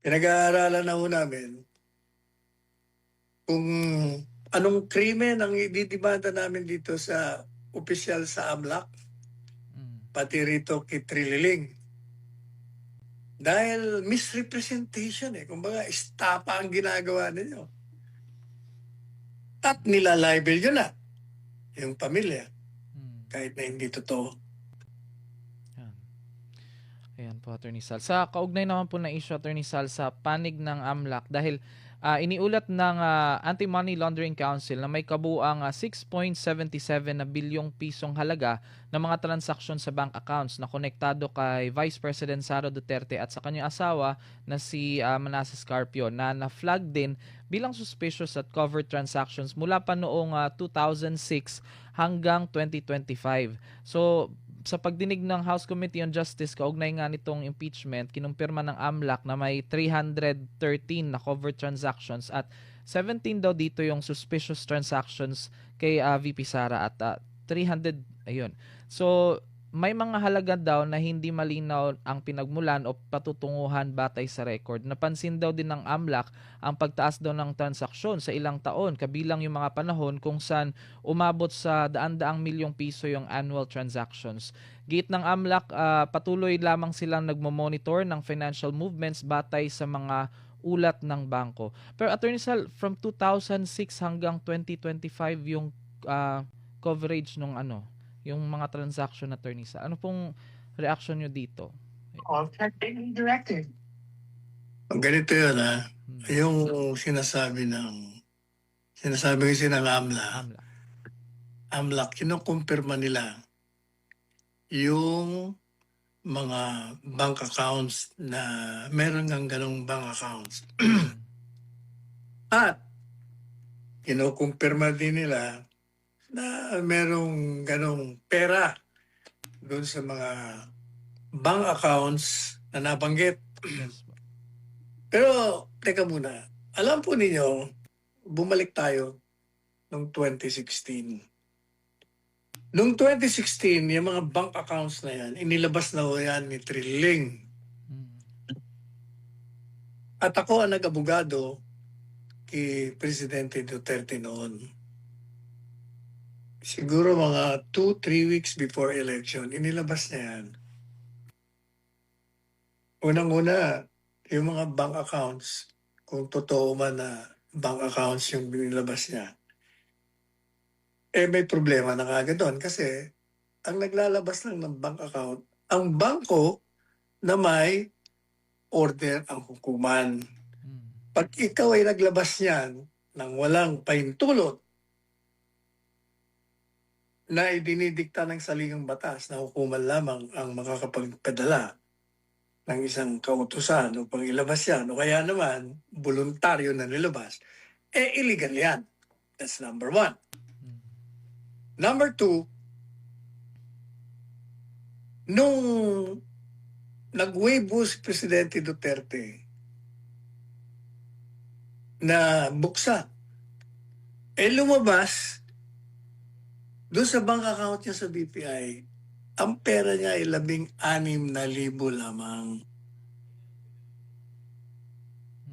Pinag-aaralan na ho namin kung anong krimen ang ididimanda namin dito sa opisyal sa AMLAC, pati rito kay Trililing. Dahil misrepresentation kumbaga estapa ang ginagawa ninyo. At nilalibel nyo na yung pamilya kahit na hindi totoo. Ayan po, Attorney Sal. Sa kaugnay naman po na issue, Attorney Sal, sa panig ng AMLAC, dahil iniulat ng Anti-Money Laundering Council na may kabuang 6.77 na bilyong pisong halaga ng mga transaksyon sa bank accounts na konektado kay Vice President Sara Duterte at sa kanyang asawa na si Manasseh Scarpio na na-flag din bilang suspicious at covered transactions mula pa noong 2006 hanggang 2025. So, sa pagdinig ng House Committee on Justice, kaugnay nga nitong impeachment, kinumpirma ng AMLAC na may 313 na covered transactions at 17 daw dito yung suspicious transactions kay VP Sara at 300, ayun. So, may mga halaga daw na hindi malinaw ang pinagmulan o patutunguhan batay sa record. Napansin daw din ng AMLAC ang pagtaas daw ng transaksyon sa ilang taon, kabilang yung mga panahon kung saan umabot sa daan-daang milyong piso yung annual transactions. Giit ng AMLAC, patuloy lamang silang nagmo-monitor ng financial movements batay sa mga ulat ng bangko. Pero Attorney Sal, from 2006 hanggang 2025 yung coverage nung yung mga transaction, Attorney Sal. Ano pong reaction nyo dito? Directed. Ganito yun yung sinasabi kasi ng AMLAC, kinukumpirma nila yung mga bank accounts na meron ng ganong bank accounts. At kinukumpirma din nila na merong ganong pera doon sa mga bank accounts na nabanggit. Pero, teka muna. Alam po ninyo, bumalik tayo noong 2016. Noong 2016, yung mga bank accounts na yan, inilabas na ho yan ni Trilling. At ako ang nag-abogado kay Presidente Duterte noon. Siguro mga 2-3 weeks before election, inilabas niya yan. Unang-una, yung mga bank accounts, kung totoo man na bank accounts yung binilabas niya, may problema na kagad doon kasi ang naglalabas lang ng bank account, ang bangko na may order ang hukuman. Pag ikaw ay naglabas niyan ng walang pahintulot na idinidikta ng saligang batas na hukuman lamang ang makakapagpadala ng isang kautusan upang ilabas yan, o kaya naman, voluntaryo na nilabas, illegal yan. That's number one. Number two, nung nag-wave si Presidente Duterte na buksan, lumabas doon sa bank account niya sa BPI, ang pera niya ay 16,000 lamang.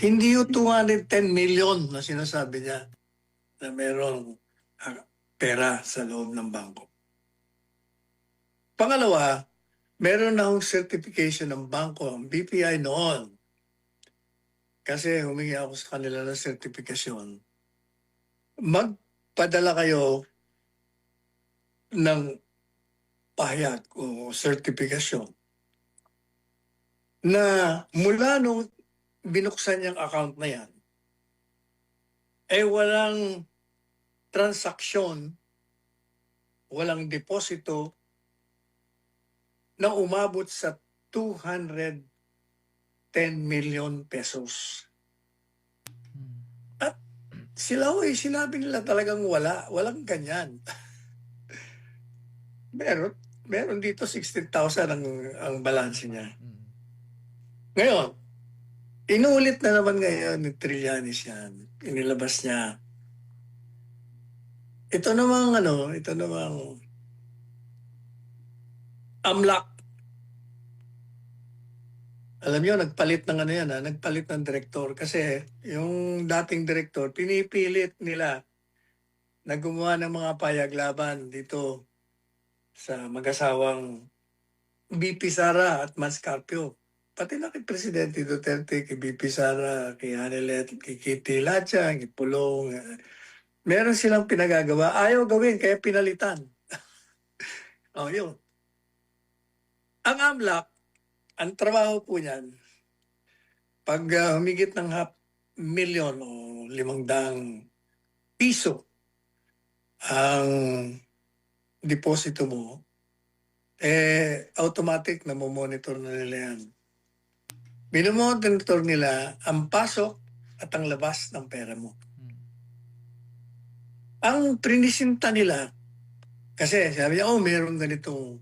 Hindi yung 210 million na sinasabi niya na merong pera sa loob ng bangko. Pangalawa, meron na akong certification ng bangko, ang BPI noon. Kasi humingi ako sa kanila ng certification. Magpadala kayo ng pahayag o certification na mula nung binuksan niyang account na yan, walang transaksyon, walang deposito na umabot sa 210 million pesos. At sila sinabi nila talagang walang ganyan. Meron dito 16,000 ang balance niya. Ngayon, inulit na naman ngayon ni Trillanes yan. Inilabas niya. Ito namang AMLAC. Alam niyo, nagpalit ng ano yan, nagpalit ng direktor. Kasi yung dating direktor, pinipilit nila na gumawa ng mga payag-laban dito sa mag-asawang BP Sara at Manscarpio. Pati na kay Presidente Duterte, kay BP Sara, kay Hanelet, kay Kitty Latcha, kay Pulong. Meron silang pinagagawa. Ayaw gawin, kaya pinalitan. Oh, yun. Ang AMLAC, ang trabaho po niyan, pag humigit ng half million o 500 piso ang deposito mo, automatic na monitor na nila yan. Minomonitor nila ang pasok at ang labas ng pera mo. Ang prinisinta nila, kasi sabi niya, meron ganitong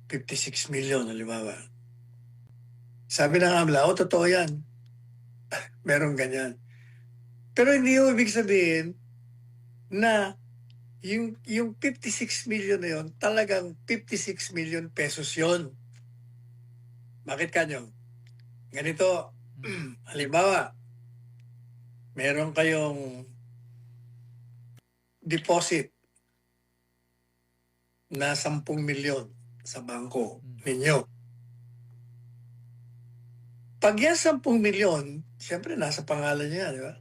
56 million, halimbawa. Sabi ng AMLA, totoo yan. Meron ganyan. Pero hindi yung ibig sabihin na yung 56 million na yun, talagang 56 million pesos yun. Bakit kanyo? Ganito, halimbawa, meron kayong deposit na 10 milyon sa bangko ninyo. Pag yan 10 milyon, siyempre nasa pangalan niya, di ba?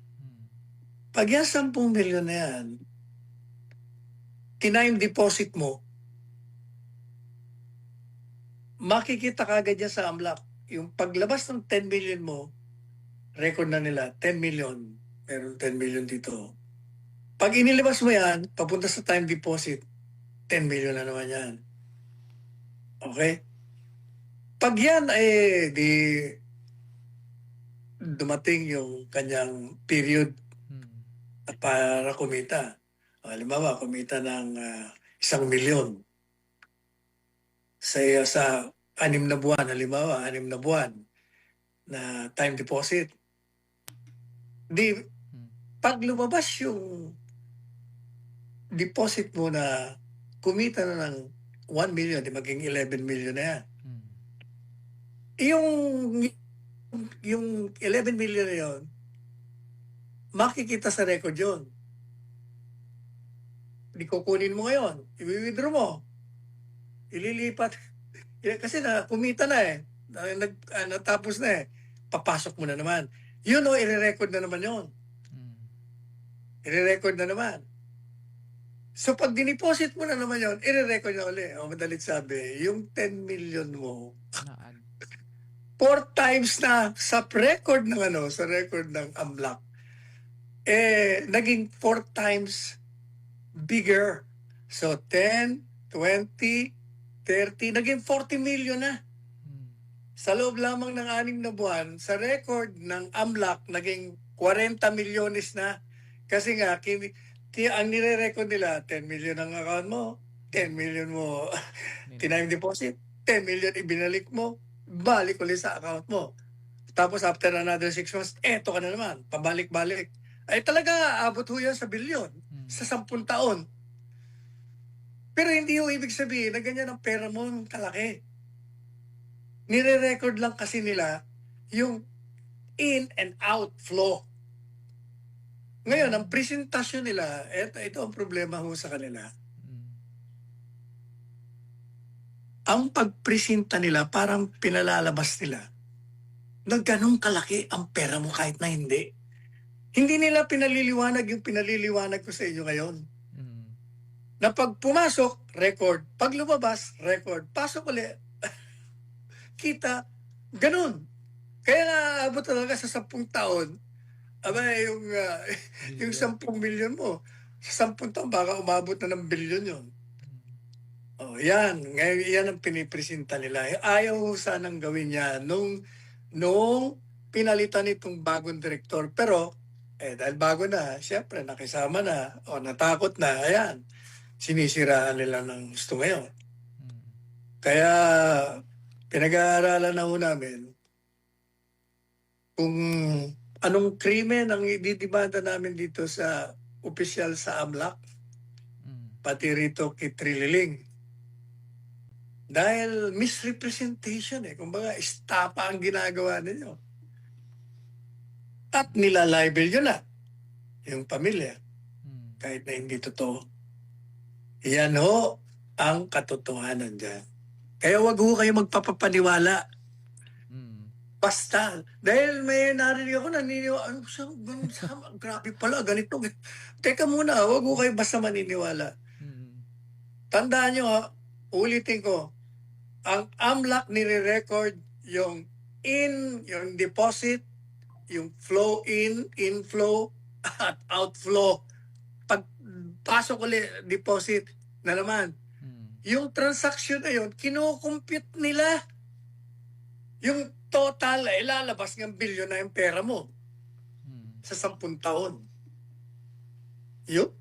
Pag yan 10 milyon na yan, time deposit mo, makikita kagad yan sa AMLAC. Yung paglabas ng 10 million mo, record na nila, 10 million. Meron 10 million dito. Pag inilabas mo yan, papunta sa time deposit, 10 million na naman yan. Okay? Pag yan, di dumating yung kanyang period para kumita. Halimbawa, kumita ng 1 milyon sa 6 na buwan, halimbawa, 6 na buwan na time deposit. Di, pag lumabas yung deposit mo na kumita na ng 1 million, di maging 11 million na yan. Yung 11 million na yun, makikita sa record yun. Di kukunin mo ngayon, i-withdraw mo, ililipat. Kasi kumita na natapos na papasok mo na naman. Yun i-record na naman yun. I-record na naman. So pag diniposit mo na naman yun, i-record na ulit. Madalit sabi, yung 10 million mo, 4 times na sa record ng sa record ng AMLAC, naging 4 times bigger. So 10, 20, 30, naging 40 million na. Sa loob lamang ng 6 na buwan, sa record ng AMLAC, naging 40 milyones na. Kasi nga, ang nire-record nila, 10 million ang account mo, 10 million mo time deposit, 10 million ibinalik mo, balik ulit sa account mo. Tapos after another 6 months, eto ka na naman, pabalik-balik. Ay talaga, abot ho yan sa bilyon, sa 10 taon. Pero hindi ho ibig sabihin na ganyan ang pera mo kalaki. Nire-record lang kasi nila yung in and out flow. Ngayon, ang presentasyon nila, ito ang problema ho sa kanila. Ang pagpresenta nila, parang pinalalabas nila na ganun kalaki ang pera mo kahit na hindi. Hindi nila pinaliliwanag yung pinaliliwanag ko sa inyo ngayon. Na pag pumasok, record. Pag lumabas, record. Pasok ulit. Kita, ganun. Kaya nga, abot talaga sa 10 taon, yung 10 milyon mo, sa 10 taon, baka umabot na ng bilyon yun. Yan. Ngayon, yan ang pinipresenta nila. Ayaw sanang gawin yan nung pinalitan itong bagong direktor. Pero, dahil bago na, siyempre, nakisama na, natakot na, ayan, sinisiraan nila ng gusto ngayon. Kaya, pinag-aaralan na ho namin kung anong krimen ang ididimanda namin dito sa opisyal sa AMLAC, pati rito kay Trililing. Dahil misrepresentation kumbaga, estapa ang ginagawa ninyo. At nilalibel nyo na yung pamilya, Mm. kahit na hindi totoo. Yan ho ang katotohanan dyan. Kaya wag ho kayo magpapapaniwala. Mm. Basta. Dahil may narinig ako, naniniwala. Grabe pala, ganito. Teka muna, wag ho kayo basta maniniwala. Mm. Tandaan nyo ulitin ko, ang AMLAC nire-record yung yung deposit, yung flow inflow, at outflow. Pag pasok ulit, deposit na naman. Mm. Yung transaction na yun, kinocompute nila. Yung total, ilalabas ng bilyon na yung pera mo Mm. sa 10 taon. Yun.